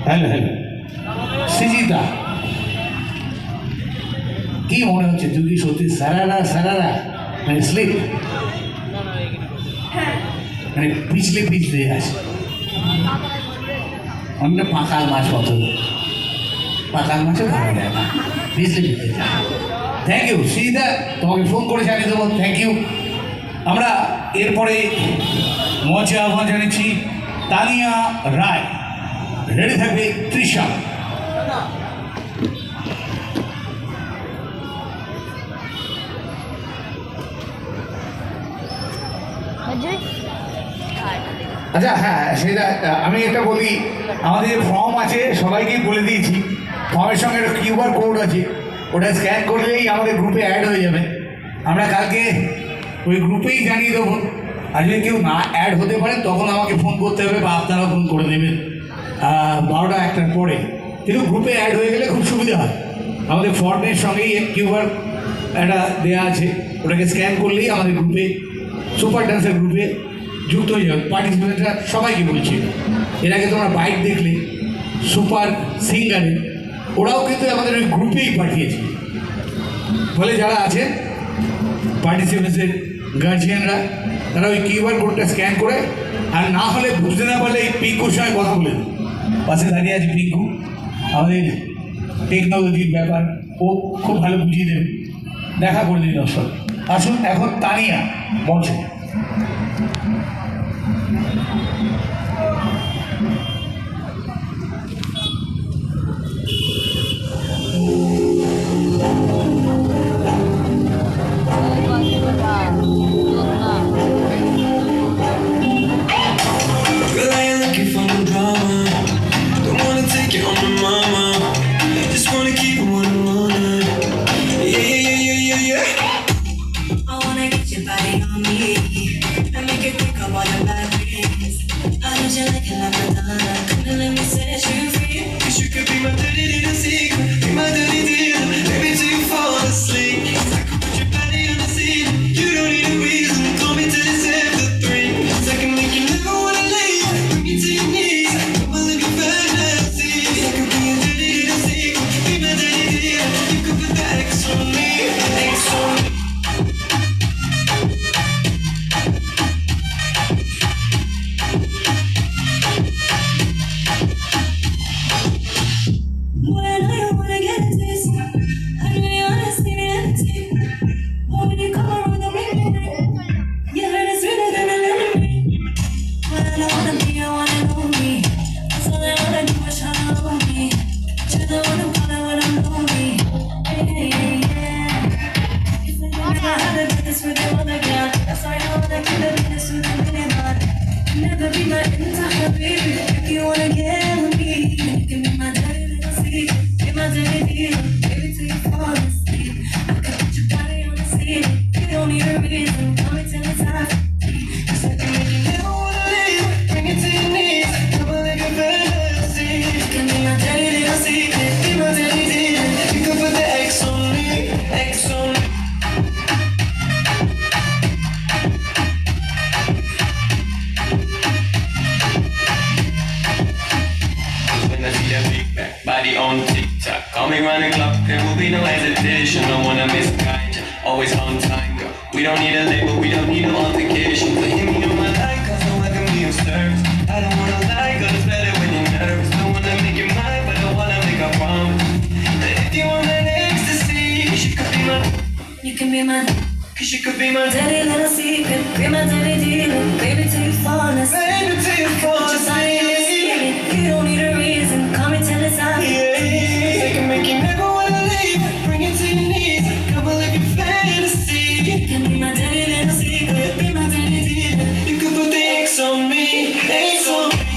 Hello hello Srijita, কি মনে হচ্ছে? তুই কি সত্যি সারারা সারারা মানে স্লিপ মানে পিছলে পিছলে আছে? অন্য পাকাল মাছ মতো, পাকাল মাছও ধরা যায় না, পিছলে পিছলে যায়। থ্যাংক ইউ সৃজিতা, তোমাকে ফোন করে জানিয়ে দেবো। Thank you. আমরা এরপরে মঞ্চে আহ্বান জানিয়েছি তানিয়া রায়। রেডি থাকবে তৃষা। আচ্ছা হ্যাঁ, সেটা আমি এটা বলি, আমাদের ফর্ম আছে, সবাইকেই বলে দিয়েছি। ফর্মের সঙ্গে একটা কিউআর কোড আছে, ওটা স্ক্যান করলেই আমাদের গ্রুপে অ্যাড হয়ে যাবে। আমরা কালকে ওই গ্রুপেই জানিয়ে দেবো। আর যদি কেউ না অ্যাড হতে পারে তখন আমাকে ফোন করতে হবে বা আপনারা ফোন করে দেবেন 12টা 1টার পরে। কিন্তু গ্রুপে অ্যাড হয়ে গেলে খুব সুবিধা হয়। আমাদের ফর্মের সঙ্গেই কিউআর একটা দেওয়া আছে, ওটাকে স্ক্যান করলেই আমাদের গ্রুপে, সুপার ডান্সের গ্রুপে যুক্ত হয়ে যাবে। পার্টিসিপেন্টরা সবাইকে বলছি, এর আগে তোমরা বাইক দেখলে সুপার সিঙ্গারে, ওরাও কিন্তু আমাদের ওই গ্রুপেই পাঠিয়েছে। ফলে যারা আছেন পার্টিসিপেন্টসের গার্জিয়ানরা, তারা ওই কিউআর কোডটা স্ক্যান করে, আর না হলে বুঝতে না পারলে এই পিঙ্কুর সঙ্গে কথা বলে দেবে। পাশে দাঁড়িয়ে আছে পিঙ্কু, আমাদের টেকনোলজির ব্যাপার, ও খুব ভালো বুঝিয়ে দেবে। দেখা করে দিন দর্শক। আসুন এখন তানিয়া মঞ্চে। Body on TikTok, call me round the clock, there will be no hesitation. Don't wanna miss a kind, always on time, girl. We don't need a label, we don't need no altercation. So hit me on my line, cause no one can be of service. I don't wanna lie, cause it's better when you're nervous. Don't wanna make you mine, but I wanna make a promise that if you want that ecstasy, she could be my, you can be my, cause she could be my dirty little secret, be my dirty dealer, baby till you fall asleep. baby till you fall Put your body on the asleep. ceiling, you don't need a reason, call me till it's out. Yeah, I can make you never wanna leave. Bring it to your knees, come and live your fantasy. You can be my dirty little secret, be my dirty dealer. You could put the X on me, X on me.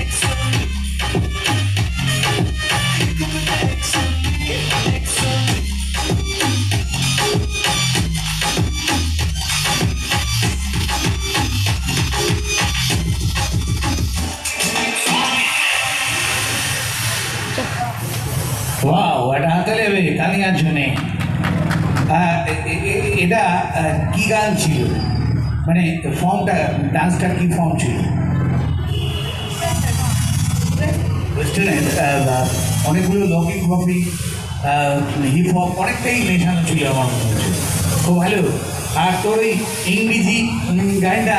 X on me. You could put the X on me, X on me. Wow, এটা হাতে নেবে তানিয়ার জন্যে। এটা কি গান ছিল? মানে ফর্মটা, ডান্সটা কি ফর্ম ছিল? ওয়েস্টার্নের অনেকগুলো লকিং কপি, হিপ হপ অনেকটাই মেশানো ছিল আমার মনে হচ্ছে। খুব ভালো। আর তোর ওই ইংরেজি গানটা